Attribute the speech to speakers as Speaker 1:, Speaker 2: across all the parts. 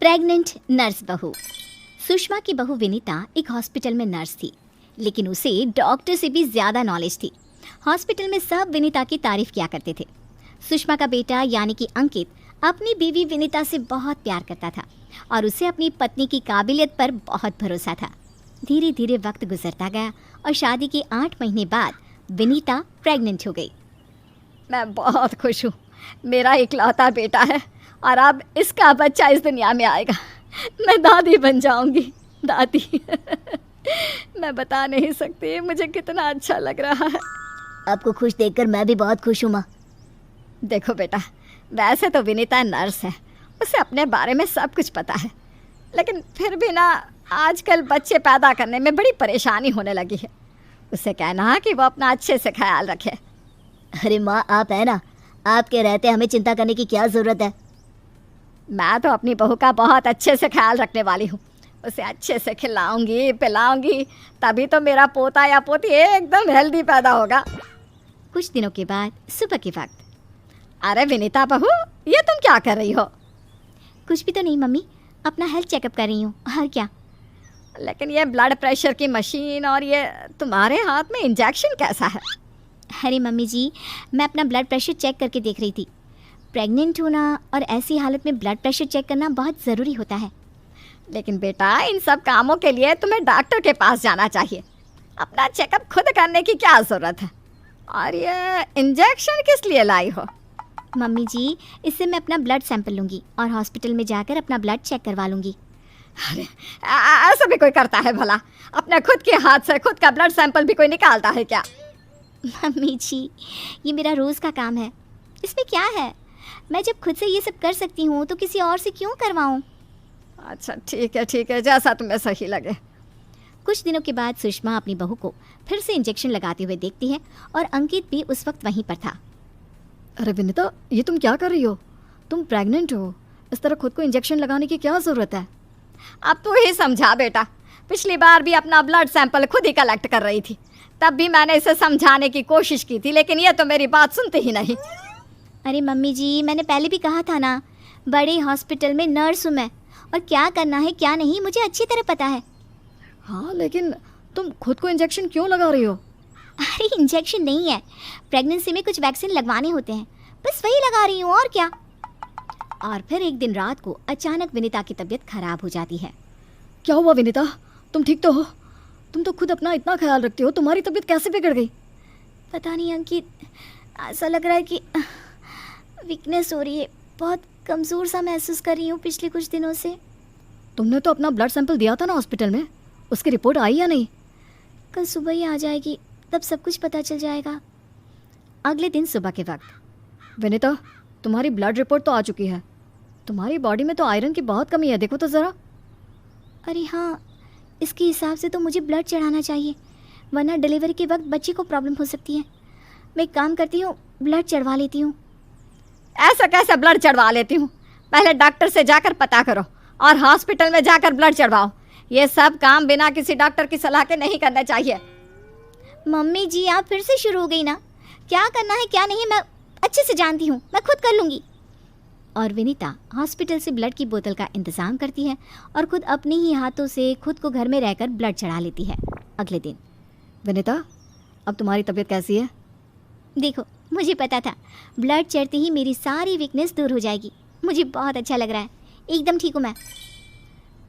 Speaker 1: Pregnant nurse बहू। सुषमा की बहू विनीता एक हॉस्पिटल में नर्स थी, लेकिन उसे डॉक्टर से भी ज़्यादा नॉलेज थी। हॉस्पिटल में सब विनीता की तारीफ किया करते थे। सुषमा का बेटा यानी कि अंकित अपनी बीवी विनीता से बहुत प्यार करता था और उसे अपनी पत्नी की काबिलियत पर बहुत भरोसा था। धीरे धीरे वक्त गुजरता गया और शादी के 8 महीने बाद विनीता प्रेग्नेंट हो गई।
Speaker 2: मैं बहुत खुश हूँ। मेरा इकलौता बेटा है और अब इसका बच्चा इस दुनिया में आएगा। मैं दादी बन जाऊंगी। दादी मैं बता नहीं सकती मुझे कितना अच्छा लग रहा है।
Speaker 1: आपको खुश देखकर मैं भी बहुत खुश हूँ माँ।
Speaker 2: देखो बेटा, वैसे तो विनीता नर्स है, उसे अपने बारे में सब कुछ पता है, लेकिन फिर भी ना आजकल बच्चे पैदा करने में बड़ी परेशानी होने लगी है। उसे कहना कि वो अपना अच्छे से ख्याल रखे।
Speaker 1: अरे माँ, आप है ना, आपके रहते हमें चिंता करने की क्या ज़रूरत है।
Speaker 2: मैं तो अपनी बहू का बहुत अच्छे से ख्याल रखने वाली हूँ। उसे अच्छे से खिलाऊंगी पिलाऊंगी, तभी तो मेरा पोता या पोती एकदम हेल्दी पैदा होगा।
Speaker 1: कुछ दिनों के बाद सुबह के वक्त।
Speaker 2: अरे विनीता बहू, ये तुम क्या कर रही हो?
Speaker 1: कुछ भी तो नहीं मम्मी, अपना हेल्थ चेकअप कर रही हूँ। और क्या?
Speaker 2: लेकिन ये ब्लड प्रेशर की मशीन और ये तुम्हारे हाथ में इंजेक्शन कैसा है?
Speaker 1: अरे मम्मी जी, मैं अपना ब्लड प्रेशर चेक करके देख रही थी। प्रेग्नेंट होना और ऐसी हालत में ब्लड प्रेशर चेक करना बहुत ज़रूरी होता है।
Speaker 2: लेकिन बेटा, इन सब कामों के लिए तुम्हें डॉक्टर के पास जाना चाहिए। अपना चेकअप खुद करने की क्या ज़रूरत है? और ये इंजेक्शन किस लिए लाई हो?
Speaker 1: मम्मी जी, इससे मैं अपना ब्लड सैंपल लूँगी और हॉस्पिटल में जाकर अपना ब्लड चेक करवा लूँगी।
Speaker 2: अरे ऐसा भी कोई करता है भला? अपने खुद के हाथ से खुद का ब्लड सैंपल भी कोई निकालता है क्या?
Speaker 1: मम्मी जी, ये मेरा रोज़ का काम है, इसमें क्या है? मैं जब खुद से ये सब कर सकती हूँ तो किसी और से क्यों करवाऊँ?
Speaker 2: अच्छा ठीक है, जैसा तुम्हें सही लगे।
Speaker 1: कुछ दिनों के बाद सुषमा अपनी बहू को फिर से इंजेक्शन लगाते हुए देखती है और अंकित भी उस वक्त वहीं पर था।
Speaker 2: अरे विनीता, ये तुम क्या कर रही हो? तुम प्रेग्नेंट हो, इस तरह खुद को इंजेक्शन लगाने की क्या ज़रूरत है? अब तू ही समझा बेटा। पिछली बार भी अपना ब्लड सैंपल खुद ही कलेक्ट कर रही थी, तब भी मैंने इसे समझाने की कोशिश की थी, लेकिन ये तो मेरी बात सुनती ही नहीं।
Speaker 1: अरे मम्मी जी, मैंने पहले भी कहा था ना, बड़े हॉस्पिटल में नर्स हूँ मैं, और क्या करना है क्या नहीं मुझे अच्छी तरह पता है।
Speaker 2: हाँ, लेकिन तुम खुद को इंजेक्शन क्यों लगा रही हो?
Speaker 1: अरे इंजेक्शन नहीं है, प्रेगनेंसी में कुछ वैक्सीन लगवाने होते हैं, बस वही लगा रही हूँ, और क्या। और फिर एक दिन रात को अचानक विनीता की तबीयत खराब हो जाती है।
Speaker 2: क्या हुआ विनीता? तुम ठीक तो हो? तुम तो खुद अपना इतना ख्याल रखती हो, तुम्हारी तबीयत कैसे बिगड़ गई?
Speaker 1: पता नहीं अंकित, ऐसा लग रहा है कि वीकनेस हो रही है, बहुत कमज़ोर सा महसूस कर रही हूँ पिछले कुछ दिनों से।
Speaker 2: तुमने तो अपना ब्लड सैंपल दिया था ना हॉस्पिटल में, उसकी रिपोर्ट आई या नहीं?
Speaker 1: कल सुबह ही आ जाएगी, तब सब कुछ पता चल जाएगा। अगले दिन सुबह के वक्त।
Speaker 2: विनीता, तुम्हारी ब्लड रिपोर्ट तो आ चुकी है। तुम्हारी बॉडी में तो आयरन की बहुत कमी है, देखो तो ज़रा।
Speaker 1: अरे हाँ, इसके हिसाब से तो मुझे ब्लड चढ़ाना चाहिए, वरना डिलीवरी के वक्त बच्चे को प्रॉब्लम हो सकती है। मैं एक काम करती हूँ, ब्लड चढ़वा लेती हूँ।
Speaker 2: ऐसा कैसे ब्लड चढ़वा लेती हूँ? पहले डॉक्टर से जाकर पता करो और हॉस्पिटल में जाकर ब्लड चढ़वाओ। ये सब काम बिना किसी डॉक्टर की सलाह के नहीं करना चाहिए।
Speaker 1: मम्मी जी, आप फिर से शुरू हो गई ना। क्या करना है क्या नहीं मैं अच्छे से जानती हूँ, मैं खुद कर लूँगी। और विनीता हॉस्पिटल से ब्लड की बोतल का इंतज़ाम करती है और खुद अपने ही हाथों से खुद को घर में रहकर ब्लड चढ़ा लेती है। अगले दिन।
Speaker 2: विनीता, अब तुम्हारी तबीयत कैसी है?
Speaker 1: देखो, मुझे पता था ब्लड चढ़ते ही मेरी सारी वीकनेस दूर हो जाएगी। मुझे बहुत अच्छा लग रहा है, एकदम ठीक हूँ मैं।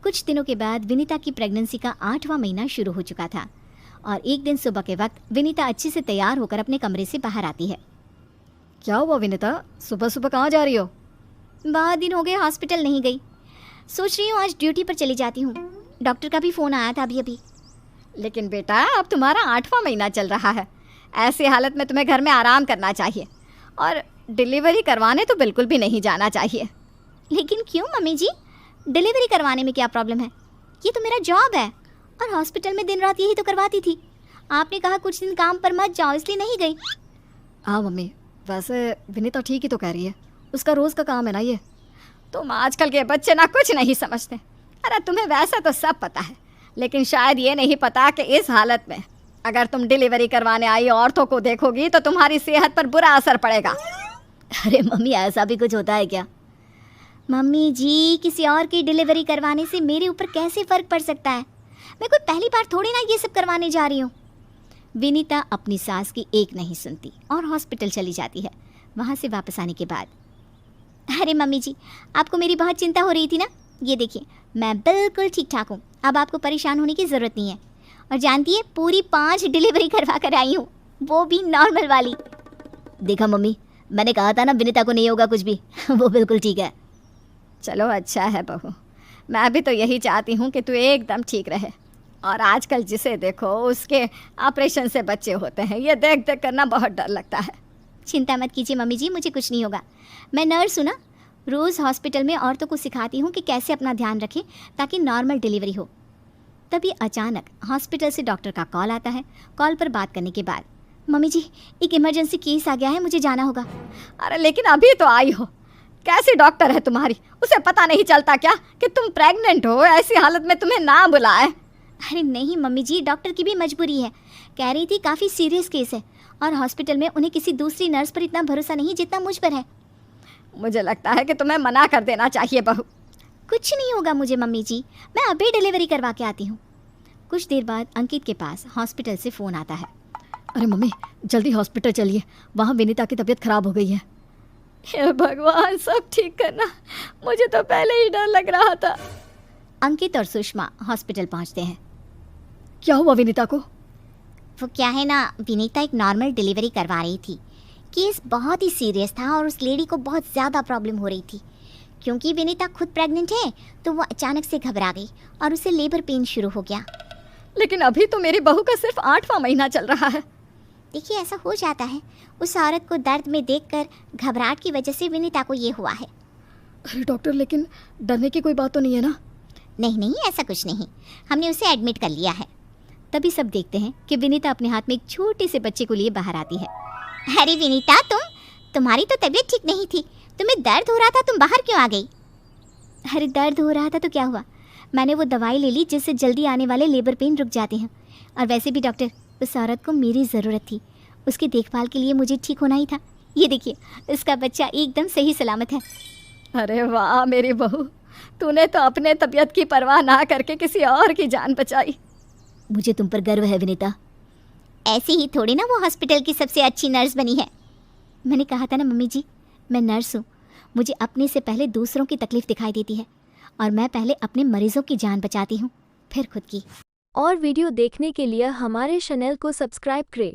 Speaker 1: कुछ दिनों के बाद विनीता की प्रेगनेंसी का 8वां महीना शुरू हो चुका था और एक दिन सुबह के वक्त विनीता अच्छे से तैयार होकर अपने कमरे से बाहर आती है।
Speaker 2: क्या हुआ विनीता, सुबह सुबह कहाँ जा रही हो?
Speaker 1: बहुत दिन हो गए हॉस्पिटल नहीं गई, सोच रही हूँ आज ड्यूटी पर चली जाती हूँ। डॉक्टर का भी फ़ोन आया था अभी।
Speaker 2: लेकिन बेटा, अब तुम्हारा 8वां महीना चल रहा है, ऐसी हालत में तुम्हें घर में आराम करना चाहिए और डिलीवरी करवाने तो बिल्कुल भी नहीं जाना चाहिए।
Speaker 1: लेकिन क्यों मम्मी जी, डिलीवरी करवाने में क्या प्रॉब्लम है? ये तो मेरा जॉब है और हॉस्पिटल में दिन रात यही तो करवाती थी। आपने कहा कुछ दिन काम पर मत जाओ, इसलिए नहीं गई।
Speaker 2: हाँ मम्मी, वैसे विनीता ठीक ही तो कह रही है, उसका रोज़ का काम है ना ये। तुम आजकल के बच्चे ना कुछ नहीं समझते। अरे तुम्हें वैसा तो सब पता है, लेकिन शायद ये नहीं पता कि इस हालत में अगर तुम डिलीवरी करवाने आई औरतों को देखोगी तो तुम्हारी सेहत पर बुरा असर पड़ेगा।
Speaker 1: अरे मम्मी, ऐसा भी कुछ होता है क्या? मम्मी जी, किसी और की डिलीवरी करवाने से मेरे ऊपर कैसे फ़र्क पड़ सकता है? मैं कोई पहली बार थोड़ी ना ये सब करवाने जा रही हूँ। विनीता अपनी सास की एक नहीं सुनती और हॉस्पिटल चली जाती है। वहाँ से वापस आने के बाद, अरे मम्मी जी, आपको मेरी बहुत चिंता हो रही थी ना? ये देखिए, मैं बिल्कुल ठीक ठाक हूँ, अब आपको परेशान होने की ज़रूरत नहीं है। और जानती है, पूरी 5 डिलीवरी करवा कर आई हूँ, वो भी नॉर्मल वाली।
Speaker 2: देखा मम्मी, मैंने कहा था ना विनीता को नहीं होगा कुछ भी। वो बिल्कुल ठीक है। चलो अच्छा है बहू, मैं भी तो यही चाहती हूँ कि तू एकदम ठीक रहे। और आजकल जिसे देखो उसके ऑपरेशन से बच्चे होते हैं, ये देख देख करना बहुत डर लगता है।
Speaker 1: चिंता मत कीजिए मम्मी जी, मुझे कुछ नहीं होगा। मैं नर्स हूँ ना, रोज़ हॉस्पिटल में औरतों को सिखाती हूँ कि कैसे अपना ध्यान रखें ताकि नॉर्मल डिलीवरी हो। तभी अचानक हॉस्पिटल से डॉक्टर का कॉल आता है। कॉल पर बात करने के बाद, मम्मी जी, एक इमरजेंसी केस आ गया है, मुझे जाना होगा।
Speaker 2: अरे लेकिन अभी तो आई हो, कैसी डॉक्टर है तुम्हारी? उसे पता नहीं चलता क्या कि तुम प्रेग्नेंट हो? ऐसी हालत में तुम्हें ना बुलाए।
Speaker 1: अरे नहीं मम्मी जी, डॉक्टर की भी मजबूरी है। कह रही थी काफ़ी सीरियस केस है और हॉस्पिटल में उन्हें किसी दूसरी नर्स पर इतना भरोसा नहीं जितना मुझ पर है।
Speaker 2: मुझे लगता है कि तुम्हें मना कर देना चाहिए बहू।
Speaker 1: कुछ नहीं होगा मुझे मम्मी जी, मैं अभी डिलीवरी करवा के आती हूँ। कुछ देर बाद अंकित के पास हॉस्पिटल से फ़ोन आता है।
Speaker 2: अरे मम्मी, जल्दी हॉस्पिटल चलिए, वहाँ विनीता की तबीयत खराब हो गई है। हे भगवान, सब ठीक करना, मुझे तो पहले ही डर लग रहा था।
Speaker 1: अंकित और सुषमा हॉस्पिटल पहुँचते हैं।
Speaker 2: क्या हुआ विनीता को?
Speaker 1: वो क्या है ना, विनीता एक नॉर्मल डिलीवरी करवा रही थी। केस बहुत ही सीरियस था और उस लेडी को बहुत ज़्यादा प्रॉब्लम हो रही थी। क्योंकि विनीता खुद प्रेग्नेंट है तो वो अचानक से घबरा गई और उसे लेबर पेन शुरू हो गया।
Speaker 2: लेकिन अभी तो मेरी बहू का सिर्फ 8वां महीना चल रहा है।
Speaker 1: देखिए, ऐसा हो जाता है, उस औरत को दर्द में देखकर घबराहट की वजह से विनीता को ये हुआ है।
Speaker 2: अरे डॉक्टर, लेकिन डरने की कोई बात तो नहीं है ना?
Speaker 1: नहीं नहीं, ऐसा कुछ नहीं, हमने उसे एडमिट कर लिया है। तभी सब देखते हैं कि विनीता अपने हाथ में एक छोटे से बच्चे को लिए बाहर आती है। अरे विनीता, तुम्हारी तो तबीयत ठीक नहीं थी, तुम्हें दर्द हो रहा था, तुम बाहर क्यों आ गई? अरे दर्द हो रहा था तो क्या हुआ, मैंने वो दवाई ले ली जिससे जल्दी आने वाले लेबर पेन रुक जाते हैं। और वैसे भी डॉक्टर, उस औरत को मेरी ज़रूरत थी, उसकी देखभाल के लिए मुझे ठीक होना ही था। ये देखिए, उसका बच्चा एकदम सही सलामत है।
Speaker 2: अरे वाह मेरी बहू, तूने तो अपने तबीयत की परवाह ना करके किसी और की जान बचाई।
Speaker 1: मुझे तुम पर गर्व है विनीता। ऐसे ही थोड़ी ना वो हॉस्पिटल की सबसे अच्छी नर्स बनी है। मैंने कहा था ना मम्मी जी, मैं नर्स हूँ, मुझे अपने से पहले दूसरों की तकलीफ़ दिखाई देती है और मैं पहले अपने मरीजों की जान बचाती हूँ, फिर खुद की।
Speaker 3: और वीडियो देखने के लिए हमारे चैनल को सब्सक्राइब करें।